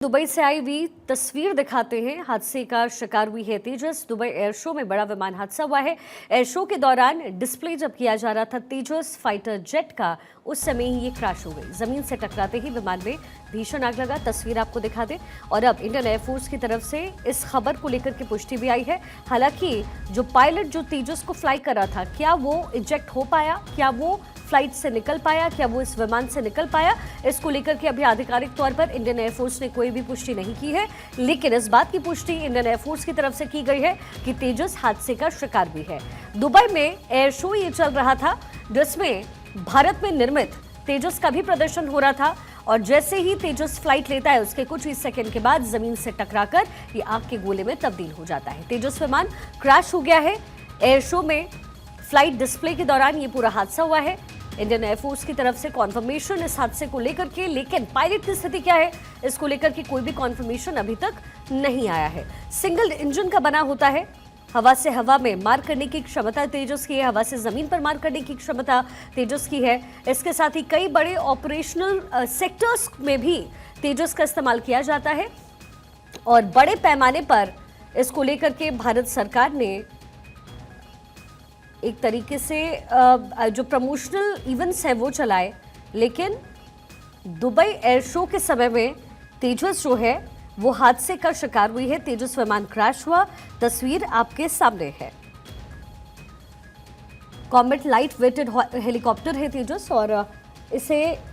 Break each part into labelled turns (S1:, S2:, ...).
S1: Dubai से आई हुई तस्वीर दिखाते हैं। हादसे का शिकार हुई है तेजस। दुबई एयर शो में बड़ा विमान हादसा हुआ है। एयर शो के दौरान डिस्प्ले जब किया जा रहा था तेजस फाइटर जेट का, उस समय ही ये क्रैश हो गई। जमीन से टकराते ही विमान में भीषण आग लगा। तस्वीर आपको दिखा दें। और अब इंडियन एयरफोर्स की तरफ से इस खबर को लेकर के पुष्टि भी आई है। हालांकि जो पायलट जो तेजस को फ्लाई कर रहा था, क्या वो इजेक्ट हो पाया, क्या वो फ्लाइट से निकल पाया, क्या वो इस विमान से निकल पाया, इसको लेकर के अभी आधिकारिक तौर पर इंडियन एयरफोर्स ने कोई भी पुष्टि नहीं की है। लेकिन इस बात की पुष्टि इंडियन एयरफोर्स की तरफ से की गई है कि तेजस हादसे का शिकार भी है। दुबई में एयर शो ये चल रहा था, जिसमें भारत में निर्मित तेजस का भी प्रदर्शन हो रहा था। और जैसे ही तेजस फ्लाइट लेता है, उसके कुछ ही सेकंड के बाद जमीन से टकराकर ये आग के गोले में तब्दील हो जाता है। तेजस विमान क्रैश हो गया है। एयर शो में फ्लाइट डिस्प्ले के दौरान ये पूरा हादसा हुआ है। इंडियन एयरफोर्स की तरफ से कॉन्फर्मेशन इस हादसे को लेकर के, लेकिन पायलट की स्थिति क्या है, इसको लेकर के कोई भी कॉन्फर्मेशन अभी तक नहीं आया है। सिंगल इंजन का बना होता है। हवा से हवा में मार करने की क्षमता तेजस की है, हवा से जमीन पर मार करने की क्षमता तेजस की है। इसके साथ ही कई बड़े ऑपरेशनल सेक्टर्स में भी तेजस का इस्तेमाल किया जाता है। और बड़े पैमाने पर इसको लेकर के भारत सरकार ने एक तरीके से जो प्रमोशनल इवेंट्स हैं वो चलाए। लेकिन दुबई एयर शो के समय में तेजस जो है वो हादसे का शिकार हुई है। तेजस विमान क्रैश हुआ, तस्वीर आपके सामने है। कॉम्बैट लाइट वेटेड हेलीकॉप्टर है तेजस, और इसे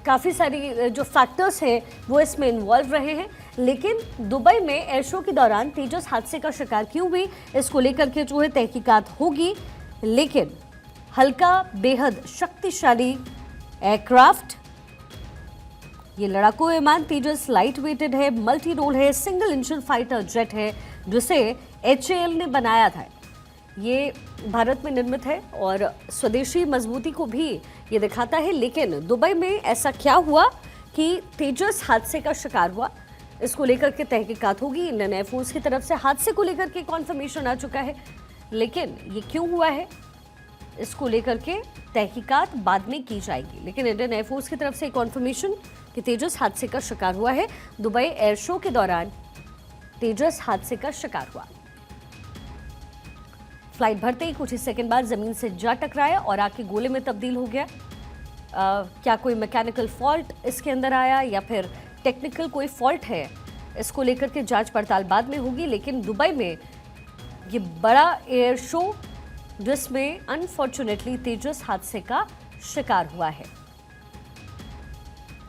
S1: काफ़ी सारी जो फैक्टर्स हैं वो इसमें इन्वॉल्व रहे हैं। लेकिन दुबई में एयर शो के दौरान तेजस हादसे का शिकार क्यों हुई, इसको लेकर के जो है तहकीकात होगी। लेकिन हल्का बेहद शक्तिशाली एयरक्राफ्ट, ये लड़ाकू विमान तेजस लाइट वेटेड है, मल्टी रोल है, सिंगल इंजन फाइटर जेट है, जिसे HAL ने बनाया था। ये भारत में निर्मित है और स्वदेशी मजबूती को भी ये दिखाता है। लेकिन दुबई में ऐसा क्या हुआ कि तेजस हादसे का शिकार हुआ, इसको लेकर के तहकीकात होगी। इंडियन एयरफोर्स की तरफ से हादसे को लेकर के कॉन्फर्मेशन आ चुका है, लेकिन ये क्यों हुआ है, इसको लेकर के तहकीकात बाद में की जाएगी। लेकिन इंडियन एयरफोर्स की तरफ से कॉन्फर्मेशन कि तेजस हादसे का शिकार हुआ है। दुबई एयर शो के दौरान तेजस हादसे का शिकार हुआ। फ्लाइट भरते ही कुछ ही सेकंड बाद जमीन से जा टकराया और आग के गोले में तब्दील हो गया। क्या कोई मैकेनिकल फॉल्ट इसके अंदर आया या फिर टेक्निकल कोई फॉल्ट है, इसको लेकर के जांच पड़ताल बाद में होगी। लेकिन दुबई में ये बड़ा एयर शो, जिसमें अनफॉर्चुनेटली तेजस हादसे का शिकार हुआ है।